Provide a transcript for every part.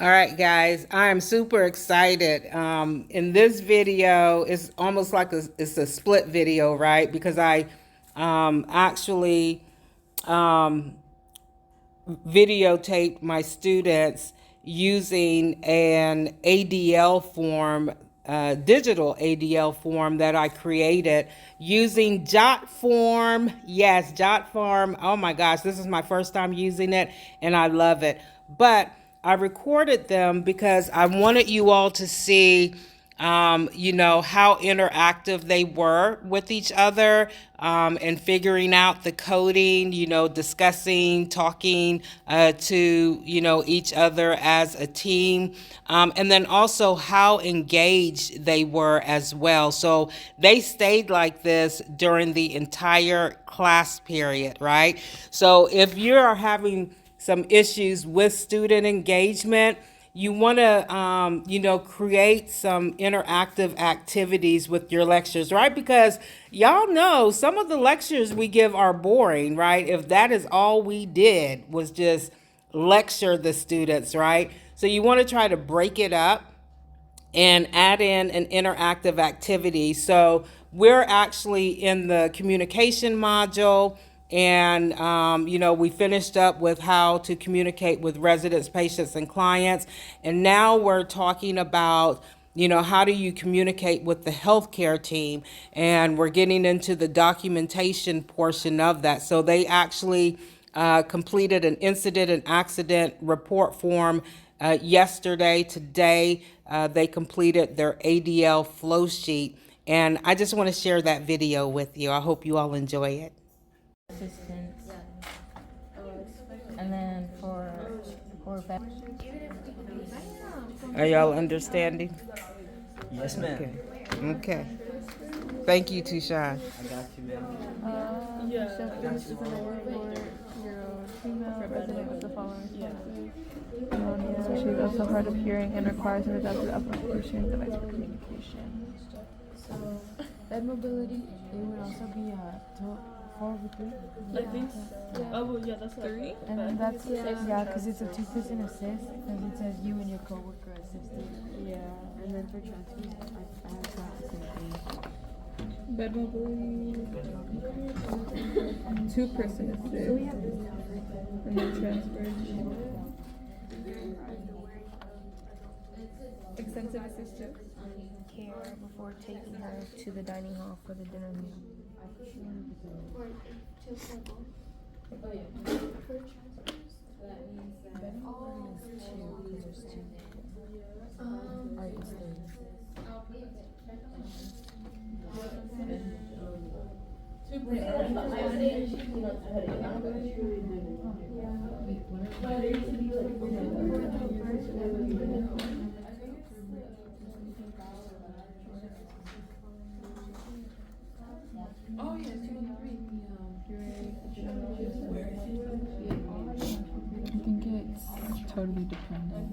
All right, guys, I am super excited. In this video, it's almost like it's a split video, right? Because I actually videotaped my students using an ADL form, digital ADL form that I created using JotForm. Yes, JotForm. Oh my gosh, this is my first time using it and I love it. But I recorded them because I wanted you all to see how interactive they were with each other, and figuring out the coding, discussing, talking to, each other as a team. And then also how engaged they were as well. So they stayed like this during the entire class period, right? So if you're having some issues with student engagement, you want to create some interactive activities with your lectures, right? Because y'all know some of the lectures we give are boring, right? If that is all we did was just lecture the students, right? So you want to try to break it up and add in an interactive activity. So we're actually in the communication module, and we finished up with how to communicate with residents, patients, and clients. And now we're talking about how do you communicate with the healthcare team, and we're getting into the documentation portion of that. So they actually completed an incident and accident report form yesterday. Today, they completed their ADL flow sheet. And I just want to share that video with you. I hope you all enjoy it. Assistance. And then for Are y'all understanding? Yes, ma'am. Okay. Okay. Thank you, Tushan. I got you, ma'am. This is an award for your female resident with the following responses. Pneumonia. She is also hard of hearing and requires an adapted application device for communication. So, bed mobility, it would also be 4 over 3. Like these? Yeah. Oh, well, yeah, that's 3. And then that's, because it's a 2-person assist, because it says you and your coworker assisted. Yeah. And then for transfers, I have got the same thing. Bed mobility. 2-person assist. And then transfers. Extensive assistance. Care before taking her to the dining hall for the dinner meal. Oh, yeah, 2 I think it's totally dependent.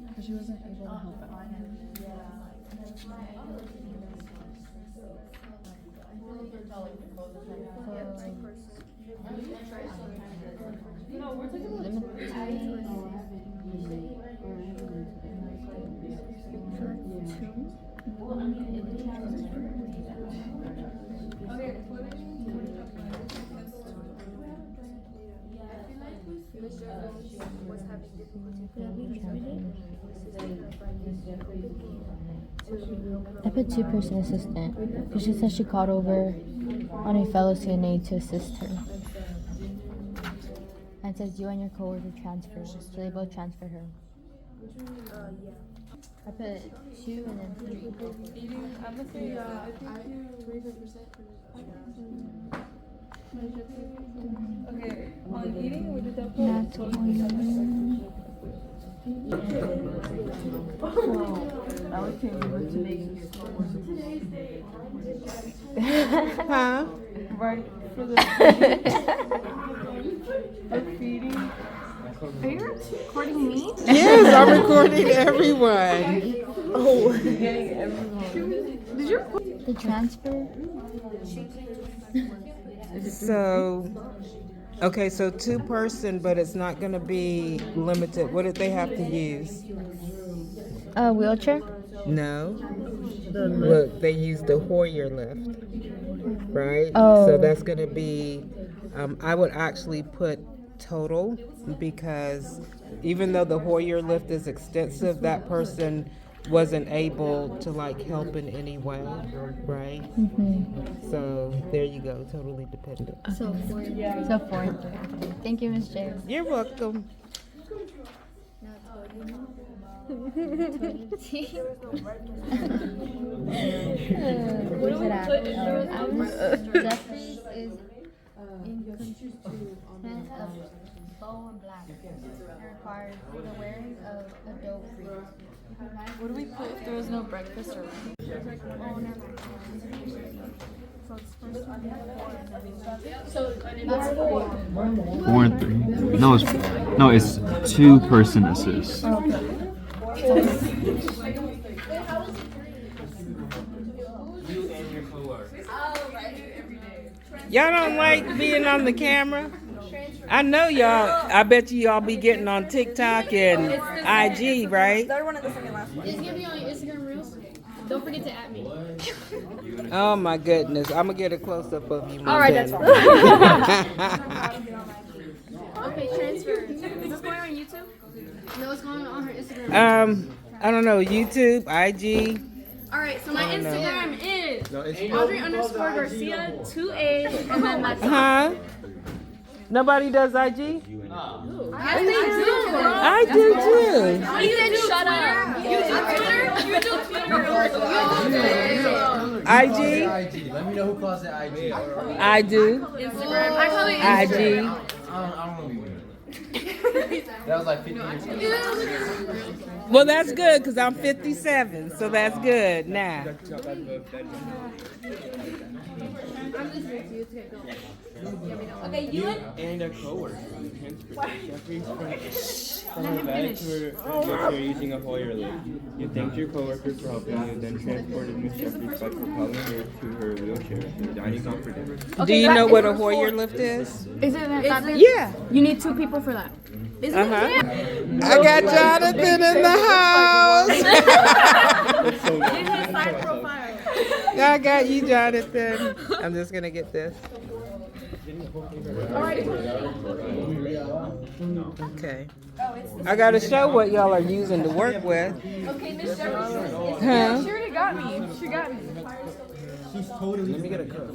Because she wasn't able to help out. No, we're talking about I put 2-person assistant because she said she called over on a fellow CNA to assist her. And it says you and your coworker transfer, so they both transferred her. I put 2 and then 3. I'm gonna say, I think 25%. Okay, on eating, we did that for I would take you to make Huh? right for the for feeding. Are you recording me? Yes, I'm recording everyone. Oh, getting everyone. Did you record? The transfer? So Okay, so 2-person, but it's not gonna be limited. What did they have to use? A wheelchair? No. Look, they used the Hoyer lift, right? Oh. So that's gonna be, I would actually put total, because even though the Hoyer lift is extensive, that person wasn't able to like help in any way, right? So there you go, totally dependent. So 4 and 3. Thank you, Miss J. You're welcome. Where's it at? Jeffries is in consent of bow and black. It requires the wearing of adult free. What do we put if there was no breakfast or lunch? That's 4. 4 and 3. No, it's 2-person assist. Y'all don't like being on the camera? I know y'all. I bet y'all be getting on TikTok and IG, right? Third one and the second last one. It's gonna be on your Instagram Reels. Don't forget to add me. Oh my goodness, I'm gonna get a close up of you. All right, that's fine. Okay, transfer. Is this going on YouTube? No, it's going on her Instagram. I don't know, YouTube, IG. All right, so my I don't know. Instagram is Audrey_Garcia 2 A's and then that's Huh? Nobody does IG? Yes, they do. I do too. You said shut up. You do Twitter. You do Twitter. IG? Let me know who calls it IG. I do. Instagram. I call it IG. I don't know. That was like 50 years ago. Well, that's good because I'm 57, so that's good now. Okay, you And a coworker Jeffries from her bed to her wheelchair using a Hoyer lift. You thanked your coworker for helping you, then transported Miss Jeffries by propelling her to her wheelchair to the dining hall for dinner. Do you know what a Hoyer lift is? Is it that? Yeah. You need 2 people for that. Uh-huh. I got Jonathan in the house. I got you, Jonathan. I'm just gonna get this. Okay. I gotta show what y'all are using to work with. Okay, Miss Jeffries. Huh? She already got me. She got me. Let me get a cup.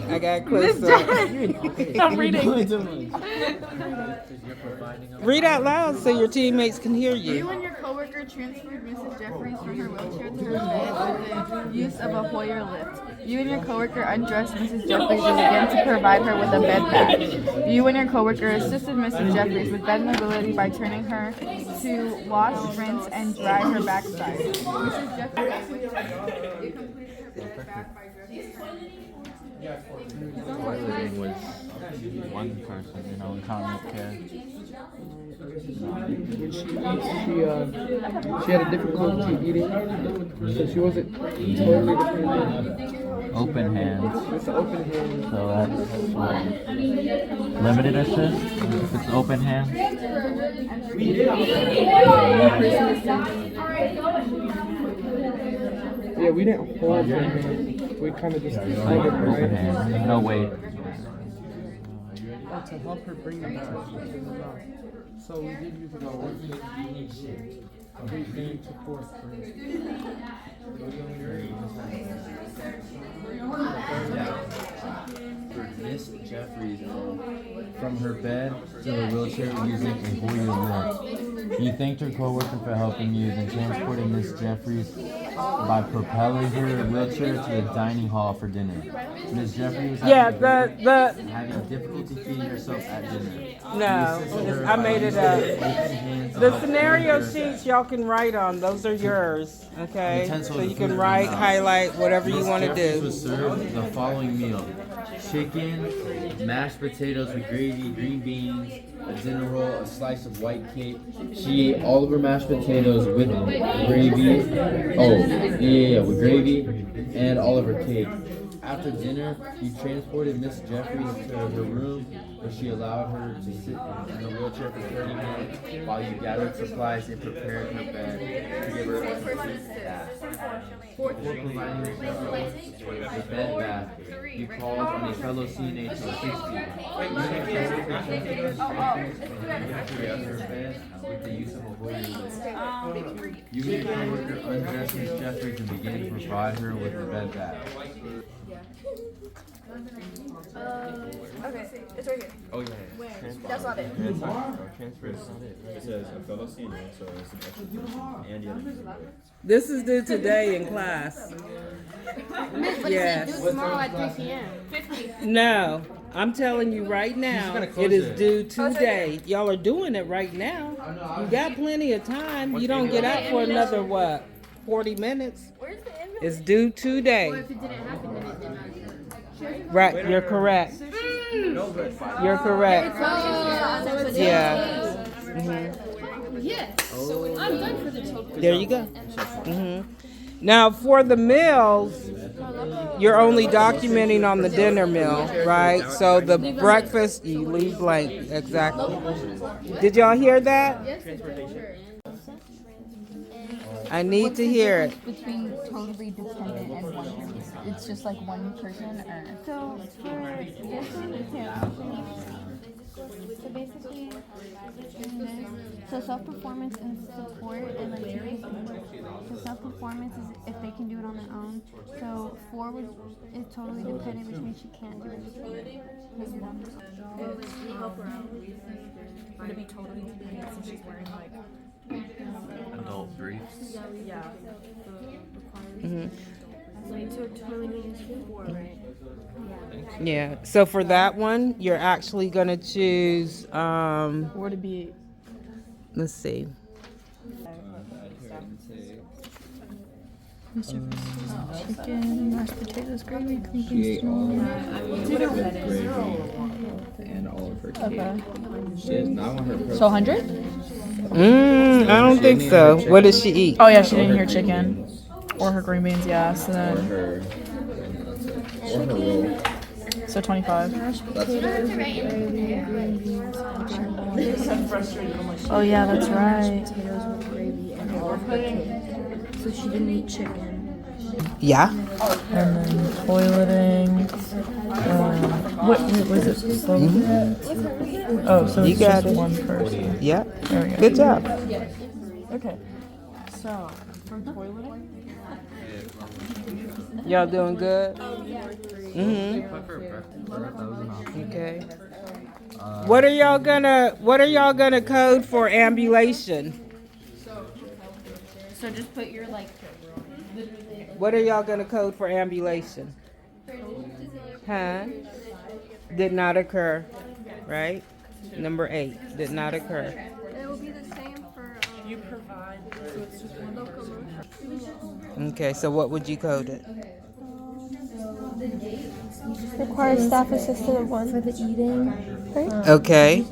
I got close up. I'm reading. Read out loud so your teammates can hear You you. and your coworker transferred Mrs. Jeffries from her wheelchair to her bed with the use of a Hoyer lift. You and your coworker undressed Mrs. Jeffries and began to provide her with a bed bag. You and your coworker assisted Mrs. Jeffries with bed mobility by turning her to wash, rinse, and dry her backside. Mrs. Jeffries completed her bed back by dressing her. Living with 1 person, in chronic care. She had a difficulty eating, so she wasn't totally dependent. Open hands. It's an open hand. So that's what? Limited assist? If it's open hand? Yeah, we didn't hold her hand. We kind of just held her, Open right? hand. No weight. To help her bring it back. So we did use it all. Great game to 4th grade. Miss Jeffries from her bed to her wheelchair using a Hoyer lift. You thanked your coworker for helping you, then transported Miss Jeffries by propelling her wheelchair to the dining hall for dinner. Miss Jeffries was Yeah, the having difficulty feeding herself at dinner. no, I made it up. The scenario sheets y'all can write on. Those are yours, okay? So you can write, highlight, whatever you want to Jeffries do. was served the following meal: chicken, mashed potatoes with gravy, green beans, a dinner roll, a slice of white cake. She ate all of her mashed potatoes with gravy. Oh, yeah, with gravy and all of her cake. After dinner, you transported Miss Jeffries to her room, where she allowed her to sit in a wheelchair for 30 minutes while you gathered supplies and prepared her bed to give her a complete bath. Before providing yourself a bed bath, you called on a fellow CNA to assist you. With the use of a Hoyer lift. You and your coworker undressed Miss Jeffries and began to provide her with a bed bath. Okay, it's right here. Oh, yeah. That's not it. Transfer is not it. It says a fellow senior, so it's an extra person. And the other. This is due today in class. Yes. Due tomorrow at 3 p.m. No, I'm telling you right now, it is due today. Y'all are doing it right now. You got plenty of time. You don't get out for another, what, 40 minutes? It's due today. If it didn't happen, then it did not. Right, you're correct. You're correct. Yeah. Yes. I'm done for the total. There you go. Now, for the meals, you're only documenting on the dinner meal, right? So the breakfast, you leave blank. Exactly. Did y'all hear that? I need to hear it. Between totally dependent and one person. It's just like one person or. So basically, so self-performance and support and like so self-performance is if they can do it on their own. So forward is totally dependent, which means she can't do anything. Help her out. Would it be totally dependent since she's wearing like Adult briefs. yeah. So totally means four, right? Yeah. So for that one, you're actually gonna choose. Would it be? Let's see. Chicken, mashed potatoes, gravy, green She ate all beans. of her gravy and all of her cake. Okay. She does not want her protein. So 100? I don't think so. What does she eat? Oh yeah, she didn't hear chicken. Or her green beans, yeah. So Or then, her, or her roll. so 25. Oh yeah, that's right. So she didn't eat chicken. Yeah. And then toileting. What was it? Oh, so You it's got just it. one person. Yeah. There we go. Good job. Okay. So for toileting. Y'all doing good? Mm-hmm. Okay. What are y'all gonna code for ambulation? So just put your like. What are y'all gonna code for ambulation? Huh? Did not occur, right? Number 8, did not occur. It will be the same for. You provide. So it's just one locomotion. Okay, so what would you code it? Requires staff assistant 1 for the eating. Right? Okay.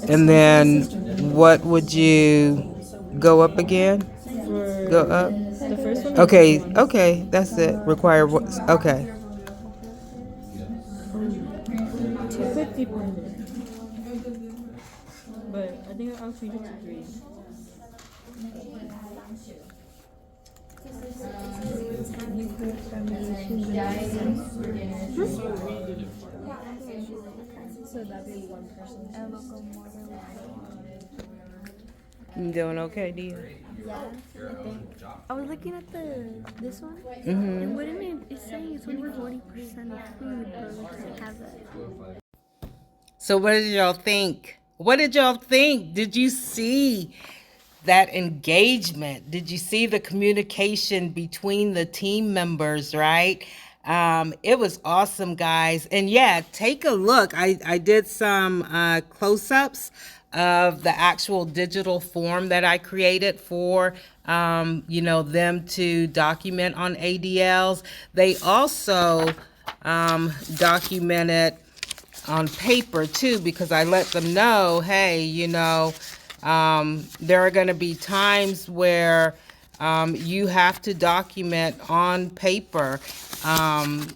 And then what would you go up again? Go up? The first one. Okay, that's it. Require what? Okay. 250. But I think I'll change it to 3. So that'd be one person. You doing okay, Dia? I was looking at this one. Mm-hmm. And wouldn't it's saying it's only 40% of food, but we could have that. So what did y'all think? What did y'all think? Did you see that engagement? Did you see the communication between the team members, right? It was awesome, guys. And yeah, take a look. I did some close-ups of the actual digital form that I created for them to document on ADLs. They also documented on paper too, because I let them know, hey, there are going to be times where you have to document on paper,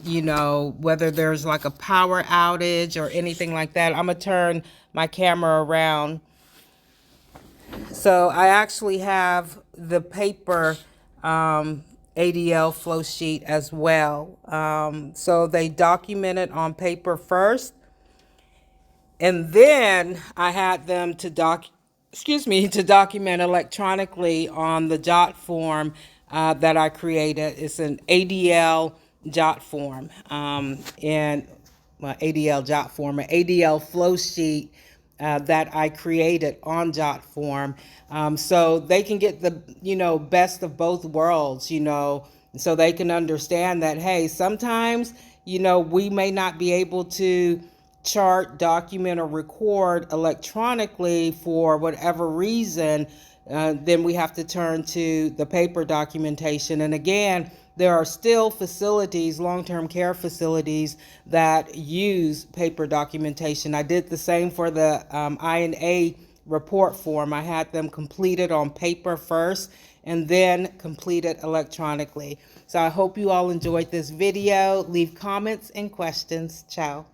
you know, whether there's like a power outage or anything like that. I'm gonna turn my camera around. So I actually have the paper ADL flow sheet as well. So they document it on paper first, and then I had them to document electronically on the jot form that I created. It's an ADL jot form, and well, ADL jot form, an ADL flow sheet that I created on jot form, so they can get the, you know, best of both worlds, you know, so they can understand that, hey, sometimes, you know, we may not be able to chart, document, or record electronically for whatever reason. Then we have to turn to the paper documentation. And again, there are still facilities, long-term care facilities, that use paper documentation. I did the same for the INA report form. I had them completed on paper first and then completed electronically. So I hope you all enjoyed this video. Leave comments and questions. Ciao.